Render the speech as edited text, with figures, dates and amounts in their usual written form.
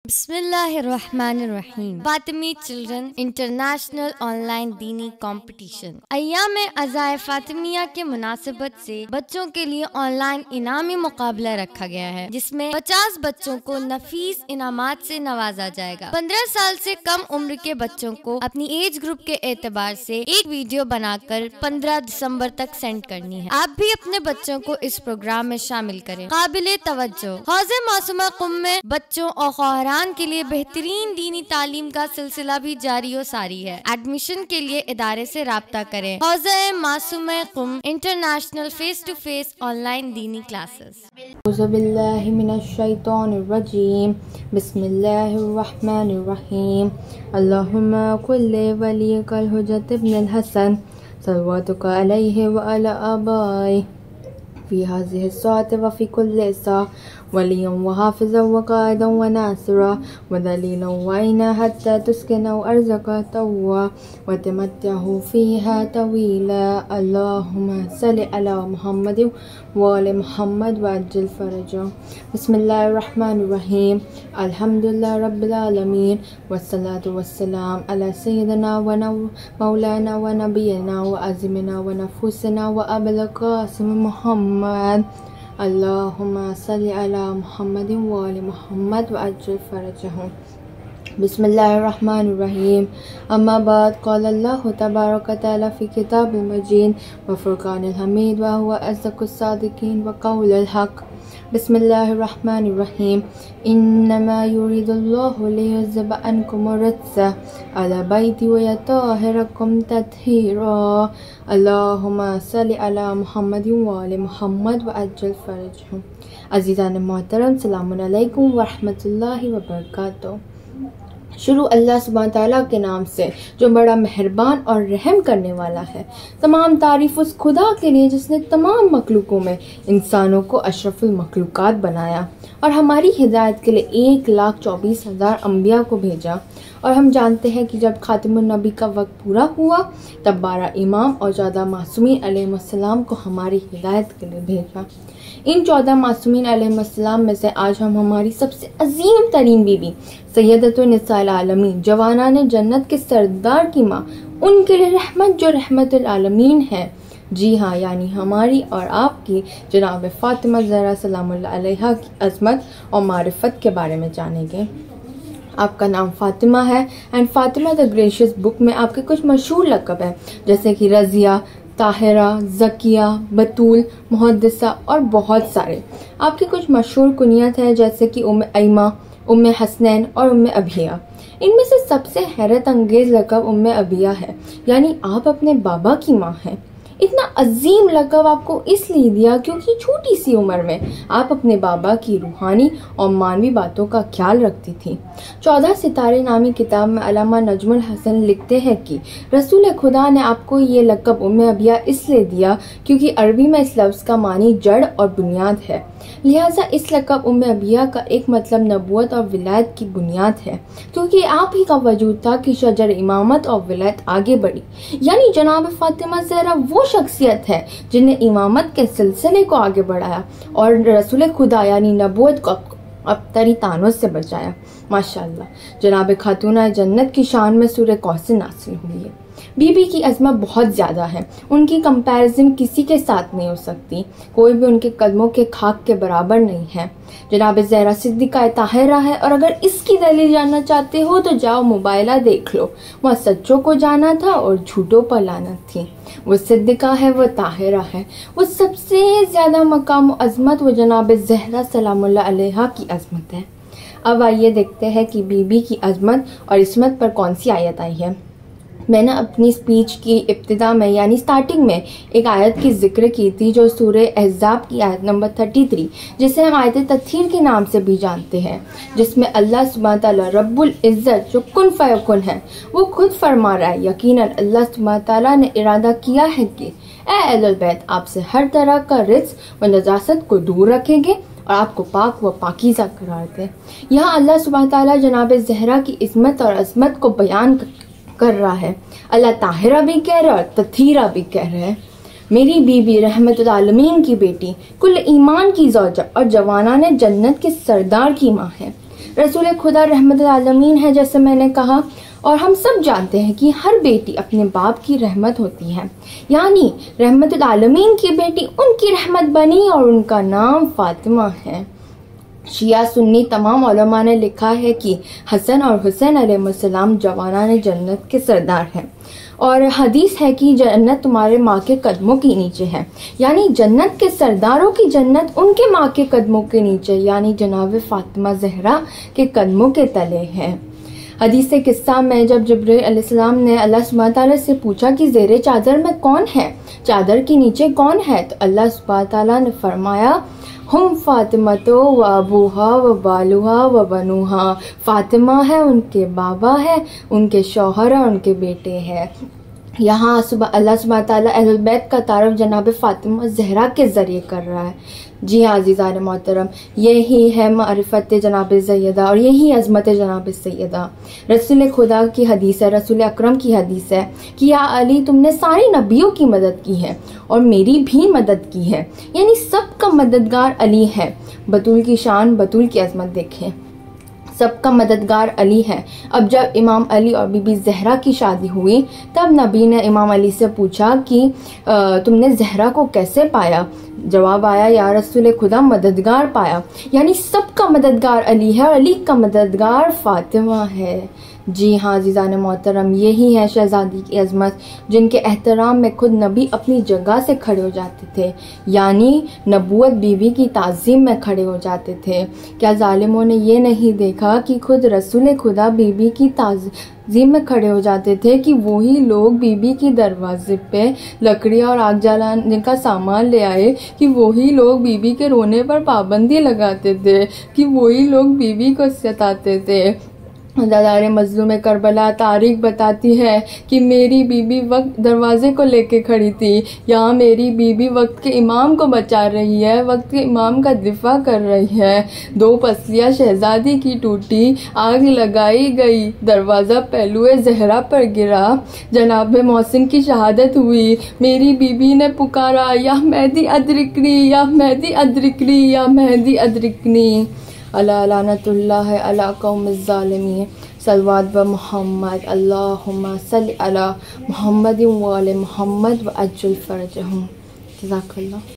बिस्मिल्लाहिर्रहमानिर्रहीम। Fatmi children international online दीनी competition अय्याम अज़ाए फातिमिया के मुनासिबत से बच्चों के लिए ऑनलाइन इनामी मुकाबला रखा गया है, जिसमें 50 बच्चों को नफीस इनामात से नवाजा जाएगा। 15 साल से कम उम्र के बच्चों को अपनी एज ग्रुप के एतबार से एक वीडियो बनाकर 15 दिसंबर तक सेंड करनी है। आप भी अपने बच्चों को इस प्रोग्राम में शामिल करें। काबिले तवज्जो हौज़े मासूमा कुम में बच्चों और ख़ुरान के लिए बेहतरीन दीनी तालीम का सिलसिला भी जारी और सारी है। एडमिशन के लिए इदारे से राब्ता करें। Hawza Masooma Qom international face to face online दीनी क्लासेस। बिस्मिल्लाहिर्रहमानिर्रहीम। अल्लाहुम्मा कुल्ली वलियकल हुज्जत इब्नुल हसन सल्लल्लाहु अलैहि व अला आबाई फी हाज़िहि स्साअति व फी कुल्लि सा वलियन व हाफ़िज़न व क़ाइदन व नासिरा व दलीलन व ऐना हत्ता तुस्किनु अर्ज़का तव्वा व तमत्तअू फ़ीहा तवीला। अल्लाहुम्मा सल्लि अला मुहम्मद व आलि मुहम्मद व अज्जिल फ़रजा। बिस्मिल्लाहिर्रहमानिर्रहीम। अल्हम्दुलिल्लाहि रब्बिल आलमीन वस्सलातु वस्सलाम अला सय्यिदिना व मौलाना व नबियना व अज़ीमिना व नफूसिना व अबिल क़ासिम मुहम्मद। अल्लाहुम्मा सल्लि अला मुहम्मद व आलि मुहम्मद व अज्जिल फ़रजहू। बिस्मिल्लाहिर्रहमानिर्रहीम। अम्मा बाद क़ाल अल्लाहु तबारक व तआला फ़ी किताबिल मजीद व फ़ुरक़ानिल हमीद व हुवा अस्दक़ुस सादिक़ीन व क़ौलुल हक़। बिस्मिल्लाहिर्रहमानिर्रहीम। इन्नमा युरिदुल्लाहु लियुज़हिबा अन्कुमुर रिज्सा अहल बैती व यतहिरकुम तत्हीरा। अल्लाहुम्मा सल्लि अला मुहम्मद व आलि मुहम्मद व अज्जिल फ़रजहू। अज़ीज़ान मोहतरम, सलामुन अलैकुम व रहमतुल्लाहि व बरकातुहू। शुरू अल्लाह सुब्हान ताला के नाम से जो बड़ा मेहरबान और रहम करने वाला है। तमाम तारीफ उस खुदा के लिए जिसने तमाम मखलूकों में इंसानों को अशरफुल मखलूकात बनाया और हमारी हिदायत के लिए 1,24,000 अम्बिया को भेजा। और हम जानते हैं कि जब खातिमुन नबी का वक्त पूरा हुआ तब 12 इमाम और 14 मासूमीन अलैहिस्सलाम को हमारी हिदायत के लिए भेजा। इन 14 मासूमीन अलैहिस्सलाम में से आज हम हमारी सबसे अजीम तरीन बीवी सैयदतुन निसाइल आलमीन जवानाने जन्नत के सरदार की माँ, उनके लिए रहमत जो रहमतुल आलमीन है, जी हाँ, यानी हमारी और आपकी जनाब फातिमा ज़हरा सलामुल्लाह अलैहा की अज़मत और मारिफत के बारे में जानेंगे। आपका नाम फातिमा है and Fatima the gracious book में आपके कुछ मशहूर लक़ब हैं, जैसे कि रज़िया, ताहिरा, ज़किया, बतूल, मुहद्दिसा और बहुत सारे। आपकी कुछ मशहूर कुनियत है जैसे कि उम्मे ऐमा, उम्मे हसनैन और उम्मे अबिया। इनमें से सबसे हैरत अंगेज़ लक़ब उम्मे अबिया है, यानी आप अपने बाबा की माँ हैं। इतना अजीम लक़ब आपको इसलिए दिया क्योंकि छोटी सी उम्र में आप अपने बाबा की रूहानी और मानवी बातों का ख्याल रखती थी। 14 सितारे नामी किताब में अल्लामा नजमुल हसन लिखते हैं कि रसूल खुदा ने आपको ये लक़ब उम्मे अबिया इसलिए दिया क्योंकि अरबी में इस लफ्ज़ का मानी जड़ और बुनियाद है। लिहाजा इस लक़ब उम्मे अबिया का एक मतलब नबूवत और विलायत की बुनियाद है, क्योंकि आप ही का वजूद था कि शजर इमामत और विलायत आगे बढ़ी। यानी जनाब फातिमा ज़हरा वो शख्सियत है जिन्हें इमामत के सिलसिले को आगे बढ़ाया और रसूल खुदा यानी नबूवत को अबतरी तानों से बचाया। माशाअल्लाह, जनाब खातून जन्नत की शान में सूरह कौसर नाज़िल हुई है। बीबी की अज़मत बहुत ज़्यादा है, उनकी कंपैरिजन किसी के साथ नहीं हो सकती, कोई भी उनके कदमों के खाक के बराबर नहीं है। जनाब ज़हरा सिद्दीक़ा ताहिरा है और अगर इसकी दलील जानना चाहते हो तो जाओ मोबाइला देख लो, वह सच्चों को जाना था और झूठों पर लानत थी। वो सिद्दीक़ा है, वो ताहिरा है, वो सबसे ज़्यादा मकाम अज़मत वो जनाब ज़हरा सलामुल्लाह अलैहा की अज़मत है। अब आइए देखते हैं कि बीबी की अज़मत और इस्मत पर कौन सी आयत आई है। मैंने अपनी स्पीच की इब्तिदा में यानी स्टार्टिंग में एक आयत की जिक्र की थी जो सूरह अहज़ाब की आयत नंबर 33, जिसे हम आयत तत्हीर के नाम से भी जानते हैं, जिसमें अल्लाह सुब्हान ताला रब्बुल इज़्ज़त जो कुन फयकुन है वो खुद फरमा रहा है, यकीनन अल्लाह सुब्हान ताला ने इरादा किया है कि ए अहलुल बैत आपसे हर तरह का रिज़्क़ व नजासत को दूर रखेंगे और आपको पाक व पाकीज़ा करार दे। यहाँ अल्लाह सुब्हान ताला जनाब ज़हरा की इस्मत और अज़मत को बयान कर रहा है। अल्लाह ताहिरा भी कह रहा है और तथीरा भी कह रहा है, मेरी बीबी रहमतुल आलमीन की बेटी, कुल ईमान की ज़ौजा और जवानाने जन्नत के सरदार की माँ है। रसूल खुदा रहमतुल आलमीन है, जैसे मैंने कहा। और हम सब जानते हैं कि हर बेटी अपने बाप की रहमत होती है, यानी रहमतुल आलमीन की बेटी उनकी रहमत बनी और उनका नाम फातिमा है। शिया सुन्नी तमाम उलमा ने लिखा है कि हसन और हुसैन अलैहिस्सलाम जवानाने जन्नत के सरदार हैं। और हदीस है कि जन्नत तुम्हारे माँ के कदमों के नीचे है, यानी जन्नत के सरदारों की जन्नत उनके माँ के कदमों के नीचे, यानी जनाब फातिमा ज़हरा के कदमों के तले है। हदीस किस्सा में जब जिब्रील अलैहिस्सलाम ने अल्लाह सुब्हानहू तआला से पूछा कि ज़ेरे चादर में कौन है, चादर के नीचे कौन है, तो अल्लाह सुब्हानहू तआला ने फरमाया हम फातिमा तो व अबूहा व बालूहा व बनुहा, फातिमा है, उनके बाबा है, उनके शौहर है, उनके बेटे हैं। यहाँ अल्लाह सुब्हानहू तआला अहलुल बैत का तारफ़ जनाब फातिमा ज़हरा के ज़रिए कर रहा है। जी हाँ अज़ीज़ान मोहतरम, यही है मारिफत जनाब सैयदा और यही अज़मत जनाब सैयदा। रसूल खुदा की हदीस है, रसूल अकरम की हदीस है कि या अली तुमने सारे नबियों की मदद की है और मेरी भी मदद की है, यानी सबका मददगार अली है। बतूल की शान, बतूल की अज़मत देखें, सबका मददगार अली है। अब जब इमाम अली और बीबी ज़हरा की शादी हुई तब नबी ने इमाम अली से पूछा कि तुमने ज़हरा को कैसे पाया? जवाब आया, या रसूल खुदा मददगार पाया, यानी सबका मददगार अली है और अली का मददगार फातिमा है। जी हाँ अज़ीज़ान मोहतरम, यही है शहज़ादी की अज़मत, जिनके एहतराम में खुद नबी अपनी जगह से खड़े हो जाते थे, यानी नबूवत बीवी की ताज़ीम में खड़े हो जाते थे। क्या जालिमों ने ये नहीं देखा कि खुद रसूल खुदा बीबी की ताज़ीम में खड़े हो जाते थे कि वही लोग बीबी की दरवाजे पे लकड़ियाँ और आग जलाने का सामान ले आए, कि वही लोग बीबी के रोने पर पाबंदी लगाते थे, कि वही लोग बीबी को सताते थे। दादार मज़लूम करबला तारीख बताती है कि मेरी बीबी वक्त दरवाजे को लेके खड़ी थी, यहाँ मेरी बीबी वक्त के इमाम को बचा रही है, वक्त के इमाम का दिफा कर रही है। दो पसलियाँ शहजादी की टूटी, आग लगाई गई, दरवाज़ा पहलुए ज़हरा पर गिरा, जनाब मोहसिन की शहादत हुई। मेरी बीबी ने पुकारा, या मेहदी अदरिकनी, या मेहदी अदरिकनी, या मेहदी अदरिकनी। अला लानतुल्लाह अला कौमिज़ ज़ालिमीन। सल्लल्लाहु व मुहम्मद, अल्लाहुम्मा सल्लि अला मुहम्मद व आले मुहम्मद व अज्जिल फ़रजहुम। जज़ाकल्लाह।